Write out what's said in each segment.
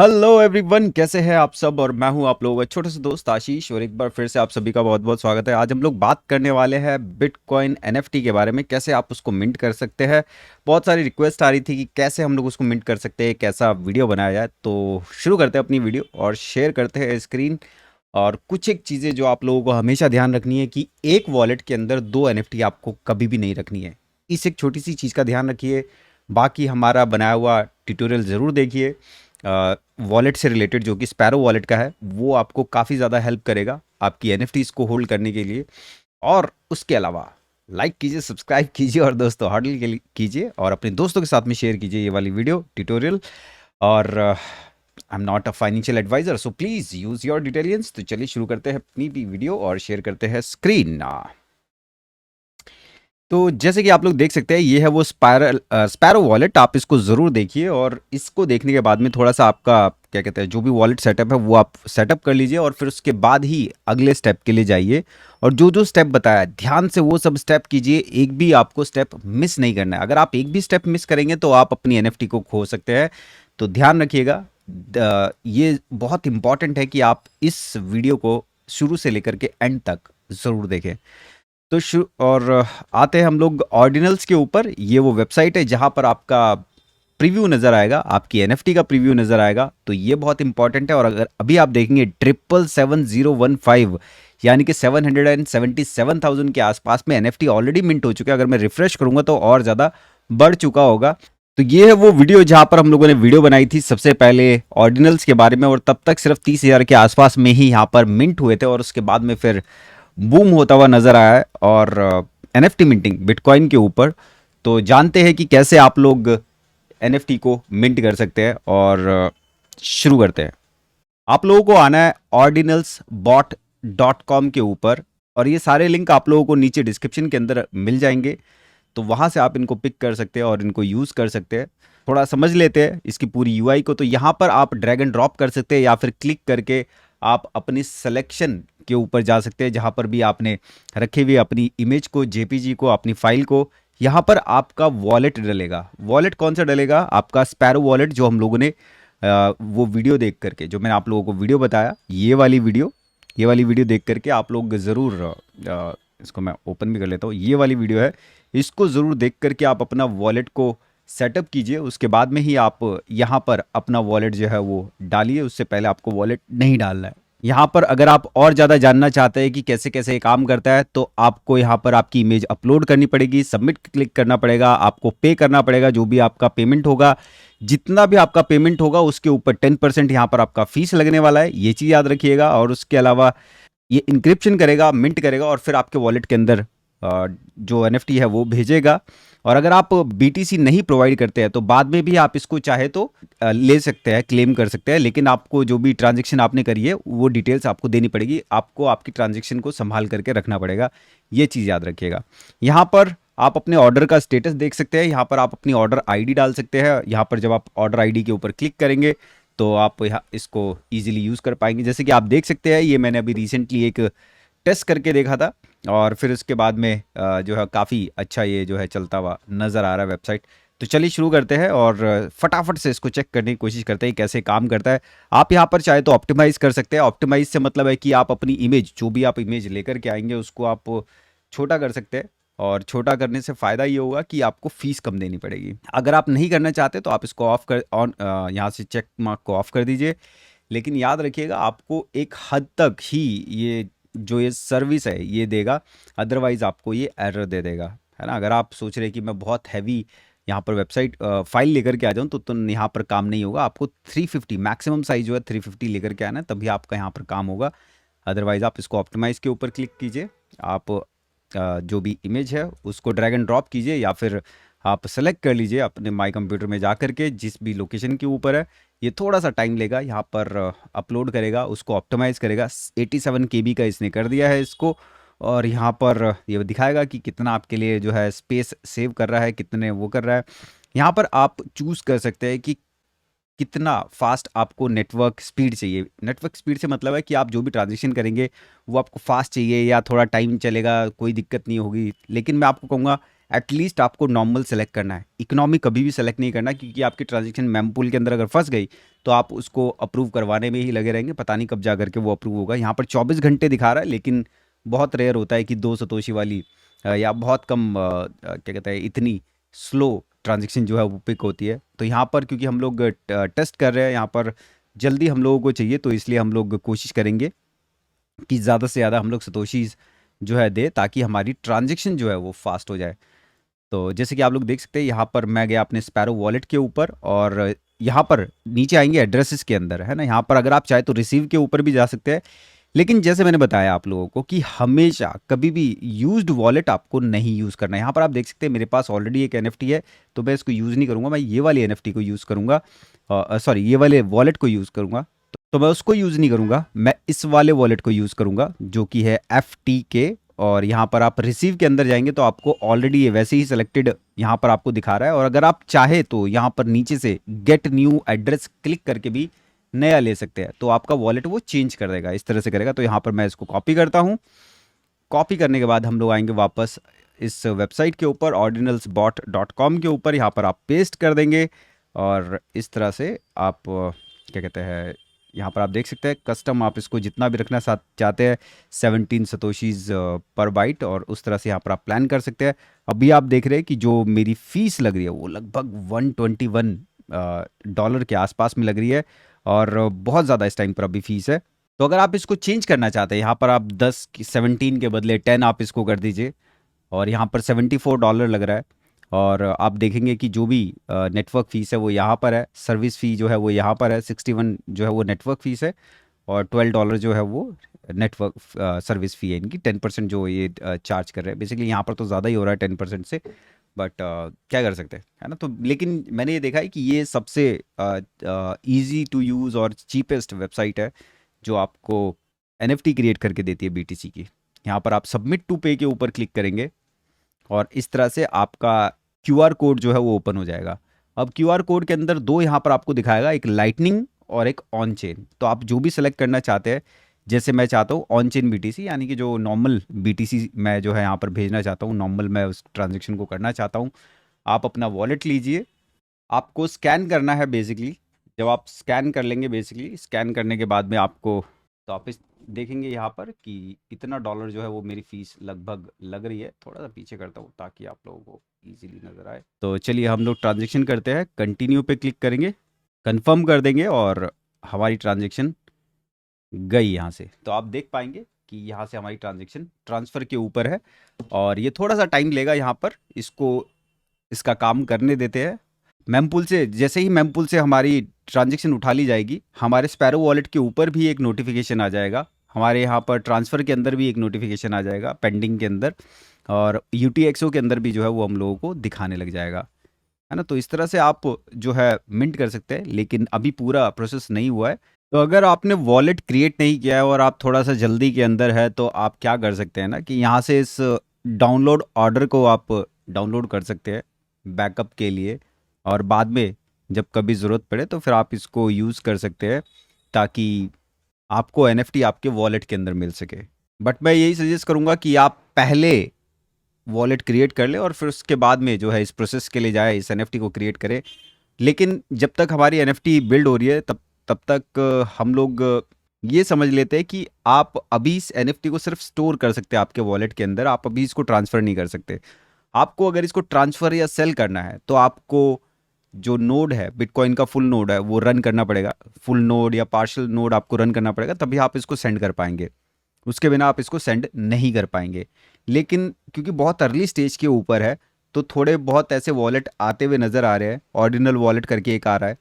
Hello everyone, कैसे हैं आप सब। और मैं हूं आप लोगों का छोटा सा दोस्त आशीष, और एक बार फिर से आप सभी का बहुत बहुत स्वागत है। आज हम लोग बात करने वाले हैं बिटकॉइन एनएफटी के बारे में, कैसे आप उसको मिंट कर सकते हैं। बहुत सारी रिक्वेस्ट आ रही थी कि कैसे हम लोग उसको मिंट कर सकते हैं, कैसा वीडियो बनाया जाए। तो शुरू करते हैं अपनी वीडियो और शेयर करते हैं स्क्रीन। और कुछ एक चीज़ें जो आप लोगों को हमेशा ध्यान रखनी है कि एक वॉलेट के अंदर दो एनएफटी आपको कभी भी नहीं रखनी है। इस एक छोटी सी चीज़ का ध्यान रखिए। बाकी हमारा बनाया हुआ ट्यूटोरियल ज़रूर देखिए। वॉलेट से रिलेटेड जो कि स्पैरो वॉलेट का है, वो आपको काफ़ी ज़्यादा हेल्प करेगा आपकी एनएफटीज को होल्ड करने के लिए। और उसके अलावा लाइक कीजिए, सब्सक्राइब कीजिए और दोस्तों हडल के लिए कीजिए और अपने दोस्तों के साथ में शेयर कीजिए ये वाली वीडियो ट्यूटोरियल। और I am not a financial adviser, so please use your diligence. तो चलिए शुरू करते हैं अपनी भी वीडियो और शेयर करते हैं स्क्रीन। तो जैसे कि आप लोग देख सकते हैं, ये है वो स्पैरो वॉलेट। आप इसको ज़रूर देखिए और इसको देखने के बाद में थोड़ा सा आपका क्या कहते हैं, जो भी वॉलेट सेटअप है वो आप सेटअप कर लीजिए और फिर उसके बाद ही अगले स्टेप के लिए जाइए। और जो जो स्टेप बताया ध्यान से वो सब स्टेप कीजिए, एक भी आपको स्टेप मिस नहीं करना है। अगर आप एक भी स्टेप मिस करेंगे तो आप अपनी एनएफटी को खो सकते हैं। तो ध्यान रखिएगा। ये बहुत इंपॉर्टेंट है कि आप इस वीडियो को शुरू से लेकर के एंड तक ज़रूर देखें। तो आते हैं हम लोग ऑर्डिनल्स के ऊपर। ये वो वेबसाइट है जहां पर आपका प्रीव्यू नज़र आएगा, आपकी एनएफटी का प्रीव्यू नज़र आएगा। तो ये बहुत इंपॉर्टेंट है। और अगर अभी आप देखेंगे 777,015, यानी कि 777,000 के आसपास में एनएफटी ऑलरेडी मिंट हो चुके हैं। अगर मैं रिफ्रेश करूंगा तो और ज़्यादा बढ़ चुका होगा। तो ये है वो वीडियो जहां पर हम लोगों ने वीडियो बनाई थी सबसे पहले ऑर्डिनल्स के बारे में, और तब तक सिर्फ 30,000 के आसपास में ही यहाँ पर मिंट हुए थे और उसके बाद में फिर बूम होता हुआ नजर आया है। और एनएफटी मिंटिंग बिटकॉइन के ऊपर। तो जानते हैं कि कैसे आप लोग एनएफटी को मिंट कर सकते हैं। और शुरू करते हैं। आप लोगों को आना है ordinalsbot.com के ऊपर, और ये सारे लिंक आप लोगों को नीचे डिस्क्रिप्शन के अंदर मिल जाएंगे। तो वहाँ से आप इनको पिक कर सकते हैं और इनको यूज़ कर सकते हैं। थोड़ा समझ लेते हैं इसकी पूरी यूआई को। तो यहाँ पर आप ड्रैग एंड ड्रॉप कर सकते हैं या फिर क्लिक करके आप अपनी सिलेक्शन के ऊपर जा सकते हैं, जहाँ पर भी आपने रखे हुए अपनी इमेज को, जेपीजी को, अपनी फाइल को। यहाँ पर आपका वॉलेट डलेगा। वॉलेट कौन सा डलेगा? आपका स्पैरो वॉलेट, जो हम लोगों ने वो वीडियो देख करके, जो मैंने आप लोगों को वीडियो बताया, ये वाली वीडियो देख करके आप लोग ज़रूर इसको मैं ओपन भी कर लेता हूँ। ये वाली वीडियो है, इसको ज़रूर देख करके आप अपना वॉलेट को सेटअप कीजिए। उसके बाद में ही आप यहाँ पर अपना वॉलेट जो है वो डालिए। उससे पहले आपको वॉलेट नहीं डालना है। यहाँ पर अगर आप और ज़्यादा जानना चाहते हैं कि कैसे कैसे ये काम करता है, तो आपको यहाँ पर आपकी इमेज अपलोड करनी पड़ेगी, सबमिट क्लिक करना पड़ेगा, आपको पे करना पड़ेगा जो भी आपका पेमेंट होगा। जितना भी आपका पेमेंट होगा उसके ऊपर 10% यहाँ पर आपका फीस लगने वाला है, ये चीज़ याद रखिएगा। और उसके अलावा ये इंक्रिप्शन करेगा, मिंट करेगा और फिर आपके वॉलेट के अंदर जो एनएफटी है वो भेजेगा। और अगर आप बीटीसी नहीं प्रोवाइड करते हैं तो बाद में भी आप इसको चाहे तो ले सकते हैं, क्लेम कर सकते हैं। लेकिन आपको जो भी ट्रांजैक्शन आपने करी है वो डिटेल्स आपको देनी पड़ेगी, आपको आपकी ट्रांजैक्शन को संभाल करके रखना पड़ेगा। ये चीज़ याद रखिएगा। यहाँ पर आप अपने ऑर्डर का स्टेटस देख सकते हैं। यहाँ पर आप अपनी ऑर्डर आईडी डाल सकते हैं। यहाँ पर जब आप ऑर्डर आईडी के ऊपर क्लिक करेंगे तो आप यहाँ इसको ईजिली यूज़ कर पाएंगे। जैसे कि आप देख सकते हैं, ये मैंने अभी रिसेंटली एक टेस्ट करके देखा था और फिर उसके बाद में जो है काफ़ी अच्छा ये जो है चलता हुआ नज़र आ रहा है वेबसाइट। तो चलिए शुरू करते हैं और फटाफट से इसको चेक करने की कोशिश करते हैं कैसे काम करता है। आप यहाँ पर चाहे तो ऑप्टिमाइज़ कर सकते हैं। ऑप्टिमाइज़ से मतलब है कि आप अपनी इमेज, जो भी आप इमेज लेकर के आएंगे उसको आप छोटा कर सकते हैं। और छोटा करने से फ़ायदा ये होगा कि आपको फ़ीस कम देनी पड़ेगी। अगर आप नहीं करना चाहते तो आप इसको ऑफ कर ऑन यहाँ से चेक मार्क को ऑफ कर दीजिए। लेकिन याद रखिएगा, आपको एक हद तक ही ये जो ये सर्विस है ये देगा, अदरवाइज़ आपको ये एरर दे देगा, है ना। अगर आप सोच रहे हैं कि मैं बहुत हैवी यहाँ पर वेबसाइट फाइल लेकर के आ जाऊँ तो यहाँ पर काम नहीं होगा। आपको 350 मैक्सिमम साइज जो है 350 लेकर के आना है, तभी आपका यहाँ पर काम होगा। अदरवाइज़ आप इसको ऑप्टिमाइज़ के ऊपर क्लिक कीजिए। आप जो भी इमेज है उसको ड्रैग एंड ड्रॉप कीजिए या फिर आप सेलेक्ट कर लीजिए अपने माई कंप्यूटर में जा कर के जिस भी लोकेशन के ऊपर है। ये थोड़ा सा टाइम लेगा, यहाँ पर अपलोड करेगा, उसको ऑप्टिमाइज़ करेगा। 87 केबी का इसने कर दिया है इसको। और यहाँ पर ये दिखाएगा कि कितना आपके लिए जो है स्पेस सेव कर रहा है, कितने वो कर रहा है। यहाँ पर आप चूज़ कर सकते हैं कि कितना फास्ट आपको नेटवर्क स्पीड चाहिए। नेटवर्क स्पीड से मतलब है कि आप जो भी ट्रांजेक्शन करेंगे वो आपको फास्ट चाहिए या थोड़ा टाइम चलेगा, कोई दिक्कत नहीं होगी। लेकिन मैं आपको कहूँगा एटलीस्ट आपको नॉर्मल सेलेक्ट करना है, इकोनॉमी कभी भी सेलेक्ट नहीं करना, क्योंकि आपकी ट्रांजेक्शन मेमपूल के अंदर अगर फंस गई तो आप उसको अप्रूव करवाने में ही लगे रहेंगे, पता नहीं कब जा करके वो अप्रूव होगा। यहाँ पर 24 घंटे दिखा रहा है, लेकिन बहुत रेयर होता है कि 2 सतोशी वाली या बहुत कम क्या कहते हैं इतनी स्लो ट्रांजेक्शन जो है वो पिक होती है। तो यहाँ पर क्योंकि हम लोग टेस्ट कर रहे हैं, यहाँ पर जल्दी हम लोगों को चाहिए, तो इसलिए हम लोग कोशिश करेंगे कि ज़्यादा से ज़्यादा हम लोग सतोशीज़ जो है दे, ताकि हमारी ट्रांजेक्शन जो है वो फास्ट हो जाए। तो जैसे कि आप लोग देख सकते हैं, यहाँ पर मैं गया अपने स्पैरो वॉलेट के ऊपर, और यहाँ पर नीचे आएंगे एड्रेसेस के अंदर, है ना। यहाँ पर अगर आप चाहे तो रिसीव के ऊपर भी जा सकते हैं, लेकिन जैसे मैंने बताया आप लोगों को कि हमेशा कभी भी यूज्ड वॉलेट आपको नहीं यूज़ करना है। यहाँ पर आप देख सकते हैं मेरे पास ऑलरेडी एक एनएफटी है, तो मैं इसको यूज़ नहीं करूँगा, मैं ये वाली एनएफटी को यूज़ करूँगा, सॉरी ये वाले वॉलेट को यूज़ करूँगा। तो मैं उसको यूज़ नहीं करूँगा, मैं इस वाले वॉलेट को यूज़ करूँगा जो कि है FTK। और यहाँ पर आप रिसीव के अंदर जाएंगे तो आपको ऑलरेडी ये वैसे ही सिलेक्टेड यहाँ पर आपको दिखा रहा है, और अगर आप चाहे तो यहाँ पर नीचे से गेट न्यू एड्रेस क्लिक करके भी नया ले सकते हैं, तो आपका वॉलेट वो चेंज कर देगा, इस तरह से करेगा। तो यहाँ पर मैं इसको कॉपी करता हूँ। कॉपी करने के बाद हम लोग आएंगे वापस इस वेबसाइट के ऊपर, ordinalsbot.com के ऊपर, यहाँ पर आप पेस्ट कर देंगे, और इस तरह से आप क्या कहते हैं, यहाँ पर आप देख सकते हैं कस्टम, आप इसको जितना भी रखना चाहते हैं 17 सतोशीज पर बाइट, और उस तरह से यहाँ पर आप प्लान कर सकते हैं। अभी आप देख रहे हैं कि जो मेरी फ़ीस लग रही है वो लगभग $121 के आसपास में लग रही है, और बहुत ज़्यादा इस टाइम पर अभी फ़ीस है। तो अगर आप इसको चेंज करना चाहते हैं, यहाँ पर आप 17 के बदले 10 आप इसको कर दीजिए, और यहाँ पर $74 लग रहा है। और आप देखेंगे कि जो भी नेटवर्क फ़ीस है वो यहाँ पर है, सर्विस फ़ी जो है वो यहाँ पर है, 61 जो है वो नेटवर्क फ़ीस है, और $12 जो है वो नेटवर्क सर्विस फ़ी है इनकी, 10% जो ये चार्ज कर रहे हैं। बेसिकली यहाँ पर तो ज़्यादा ही हो रहा है 10% से, बट क्या कर सकते हैं, है ना। तो लेकिन मैंने ये देखा है कि ये सबसे ईजी टू यूज़ और चीपेस्ट वेबसाइट है जो आपको NFT क्रिएट करके देती है BTC की। यहाँ पर आप सबमिट टू पे के ऊपर क्लिक करेंगे, और इस तरह से आपका QR कोड जो है वो ओपन हो जाएगा। अब QR कोड के अंदर दो यहाँ पर आपको दिखाएगा, एक लाइटनिंग और एक ऑन चेन। तो आप जो भी सेलेक्ट करना चाहते हैं, जैसे मैं चाहता हूँ ऑन चेन BTC, यानी कि जो नॉर्मल BTC मैं जो है यहाँ पर भेजना चाहता हूँ, नॉर्मल मैं उस ट्रांजेक्शन को करना चाहता हूँ। आप अपना वॉलेट लीजिए, आपको स्कैन करना है बेसिकली। जब आप स्कैन कर लेंगे, बेसिकली स्कैन करने के बाद में आपको, तो आप इस देखेंगे यहाँ पर कि कितना डॉलर जो है वो मेरी फ़ीस लगभग लग रही है। थोड़ा सा पीछे करता हूँ ताकि आप लोगों को इजीली नज़र आए। तो चलिए हम लोग ट्रांजेक्शन करते हैं, कंटिन्यू पे क्लिक करेंगे, कंफर्म कर देंगे, और हमारी ट्रांजेक्शन गई यहाँ से। तो आप देख पाएंगे कि यहाँ से हमारी ट्रांजेक्शन ट्रांसफ़र के ऊपर है, और ये थोड़ा सा टाइम लेगा यहाँ पर, इसको इसका काम करने देते हैं। मेमपूल से जैसे ही मेमपूल से हमारी ट्रांजेक्शन उठा ली जाएगी, हमारे स्पैरो वॉलेट के ऊपर भी एक नोटिफिकेशन आ जाएगा, हमारे यहाँ पर ट्रांसफ़र के अंदर भी एक नोटिफिकेशन आ जाएगा पेंडिंग के अंदर, और UTXO के अंदर भी जो है वो हम लोगों को दिखाने लग जाएगा, है ना। तो इस तरह से आप जो है मिंट कर सकते हैं, लेकिन अभी पूरा प्रोसेस नहीं हुआ है। तो अगर आपने वॉलेट क्रिएट नहीं किया है और आप थोड़ा सा जल्दी के अंदर है, तो आप क्या कर सकते हैं ना कि यहाँ से इस डाउनलोड ऑर्डर को आप डाउनलोड कर सकते हैं बैकअप के लिए, और बाद में जब कभी ज़रूरत पड़े तो फिर आप इसको यूज़ कर सकते हैं, ताकि आपको NFT आपके वॉलेट के अंदर मिल सके। बट मैं यही सजेस्ट करूँगा कि आप पहले वॉलेट क्रिएट कर ले, और फिर उसके बाद में जो है इस प्रोसेस के लिए जाए, इस NFT को क्रिएट करें। लेकिन जब तक हमारी NFT बिल्ड हो रही है, तब तक हम लोग ये समझ लेते हैं कि आप अभी इस NFT को सिर्फ स्टोर कर सकते हैं आपके वॉलेट के अंदर, आप अभी इसको ट्रांसफ़र नहीं कर सकते। आपको अगर इसको ट्रांसफ़र या सेल करना है, तो आपको जो नोड है, बिटकॉइन का फुल नोड है, वो रन करना पड़ेगा। फुल नोड या पार्शियल नोड आपको रन करना पड़ेगा, तभी आप इसको सेंड कर पाएंगे, उसके बिना आप इसको सेंड नहीं कर पाएंगे। लेकिन क्योंकि बहुत अर्ली स्टेज के ऊपर है, तो थोड़े बहुत ऐसे वॉलेट आते हुए नज़र आ रहे हैं। ऑर्डिनल वॉलेट करके एक आ रहा है,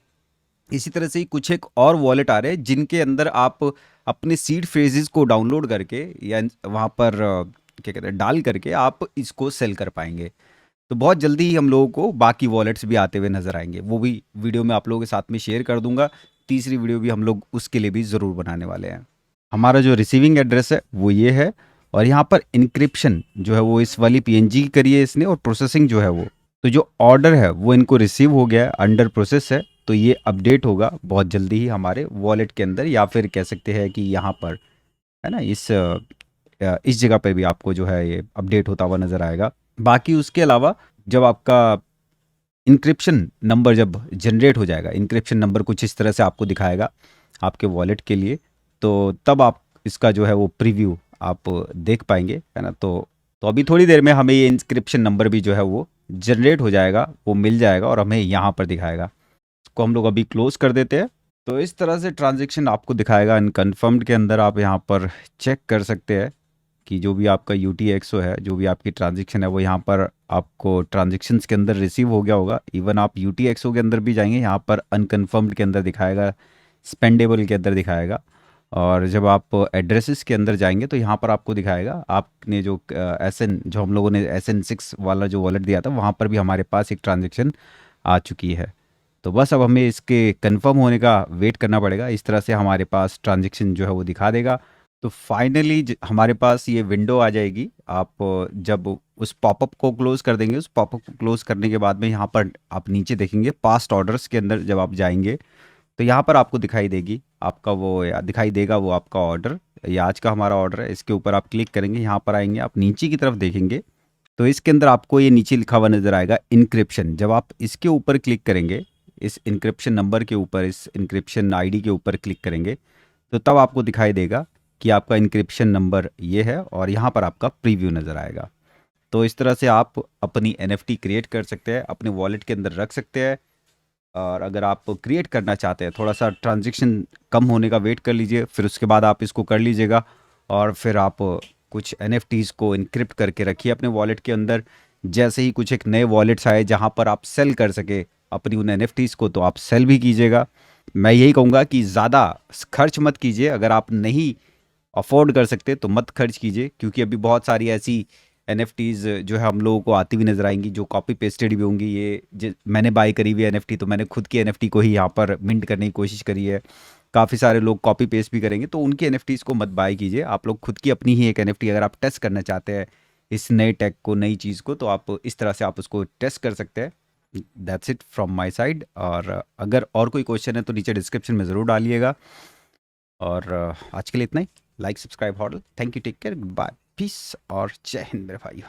इसी तरह से ही कुछ एक और वॉलेट आ रहे हैं जिनके अंदर आप अपने सीड फ्रेजेस को डाउनलोड करके या वहाँ पर क्या कहते हैं डाल करके आप इसको सेल कर पाएंगे। तो बहुत जल्दी ही हम लोगों को बाकी वॉलेट्स भी आते हुए नज़र आएंगे, वो भी वीडियो में आप लोगों के साथ में शेयर कर दूंगा। तीसरी वीडियो भी हम लोग उसके लिए भी ज़रूर बनाने वाले हैं। हमारा जो रिसीविंग एड्रेस है वो ये है, और यहाँ पर इंक्रिप्शन जो है वो इस वाली PNG की करी है इसने, और प्रोसेसिंग जो है वो, तो जो ऑर्डर है वो इनको रिसीव हो गया है, अंडर प्रोसेस है। तो ये अपडेट होगा बहुत जल्दी ही हमारे वॉलेट के अंदर, या फिर कह सकते हैं कि यहाँ पर, है ना, इस जगह पे भी आपको जो है ये अपडेट होता हुआ नज़र आएगा। बाकी उसके अलावा जब आपका इंक्रिप्शन नंबर जब जनरेट हो जाएगा, इंक्रिप्शन नंबर कुछ इस तरह से आपको दिखाएगा आपके वॉलेट के लिए, तो तब आप इसका जो है वो प्रीव्यू आप देख पाएंगे, है ना। तो अभी थोड़ी देर में हमें ये इंक्रिप्शन नंबर भी जो है वो जनरेट हो जाएगा, वो मिल जाएगा और हमें यहाँ पर दिखाएगा। इसको हम लोग अभी क्लोज कर देते हैं। तो इस तरह से ट्रांजेक्शन आपको दिखाएगा अनकन्फर्म्ड के अंदर। आप यहाँ पर चेक कर सकते हैं कि जो भी आपका UTXO है, जो भी आपकी ट्रांजेक्शन है, वो यहाँ पर आपको ट्रांजेक्शन्स के अंदर रिसीव हो गया होगा। इवन आप UTXO के अंदर भी जाएंगे, यहाँ पर अनकन्फर्म्ड के अंदर दिखाएगा, स्पेंडेबल के अंदर दिखाएगा। और जब आप एड्रेसेस के अंदर जाएंगे तो यहाँ पर आपको दिखाएगा आपने जो जो हम लोगों ने SN6 वाला जो वॉलेट दिया था, वहाँ पर भी हमारे पास एक ट्रांजेक्शन आ चुकी है। तो बस अब हमें इसके कंफर्म होने का वेट करना पड़ेगा। इस तरह से हमारे पास ट्रांजेक्शन जो है वो दिखा देगा। तो फाइनली हमारे पास ये विंडो आ जाएगी। आप जब उस पॉपअप को क्लोज़ कर देंगे, उस पॉपअप को क्लोज़ करने के बाद में यहाँ पर आप नीचे देखेंगे पास्ट ऑर्डर्स के अंदर जब आप जाएंगे, तो यहाँ पर आपको दिखाई देगी आपका वो दिखाई देगा वो आपका ऑर्डर, ये आज का हमारा ऑर्डर है। इसके ऊपर आप क्लिक करेंगे, यहाँ पर आएंगे, आप नीचे की तरफ देखेंगे तो इसके अंदर आपको ये नीचे लिखा हुआ नज़र आएगा इनक्रिप्शन। जब आप इसके ऊपर क्लिक करेंगे, इस इनक्रिप्शन नंबर के ऊपर, इस इनक्रिप्शन आईडी के ऊपर क्लिक करेंगे, तो तब आपको दिखाई देगा कि आपका इनक्रिप्शन नंबर ये है और यहाँ पर आपका प्रीव्यू नज़र आएगा। तो इस तरह से आप अपनी NFT क्रिएट कर सकते हैं, अपने वॉलेट के अंदर रख सकते हैं। और अगर आप क्रिएट करना चाहते हैं, थोड़ा सा ट्रांजेक्शन कम होने का वेट कर लीजिए, फिर उसके बाद आप इसको कर लीजिएगा और फिर आप कुछ NFTs को इनक्रिप्ट करके रखिए अपने वॉलेट के अंदर। जैसे ही कुछ एक नए वॉलेट्स आए जहाँ पर आप सेल कर सके अपनी उन NFTs को, तो आप सेल भी कीजिएगा। मैं यही कहूँगा कि ज़्यादा खर्च मत कीजिए। अगर आप नहीं अफोर्ड कर सकते तो मत खर्च कीजिए, क्योंकि अभी बहुत सारी ऐसी NFTs जो है हम लोगों को आती हुई नज़र आएंगी, जो कॉपी पेस्टेड भी होंगी। मैंने बाई करी हुई NFT, तो मैंने खुद की NFT को ही यहाँ पर मिंट करने की कोशिश करी है। काफ़ी सारे लोग कॉपी पेस्ट भी करेंगे, तो उनकी NFTs को मत बाई कीजिए। आप लोग खुद की अपनी ही एक NFT अगर आप टेस्ट करना चाहते हैं इस नए टेक को, नई चीज़ को, तो आप इस तरह से आप उसको टेस्ट कर सकते हैं। That's it from my side. और अगर और कोई क्वेश्चन है तो नीचे डिस्क्रिप्शन में ज़रूर डालिएगा। और आज के लिए इतना ही। Like, subscribe, hodl. Thank you, take care, bye, peace और जय हिंद मेरे भाइयों।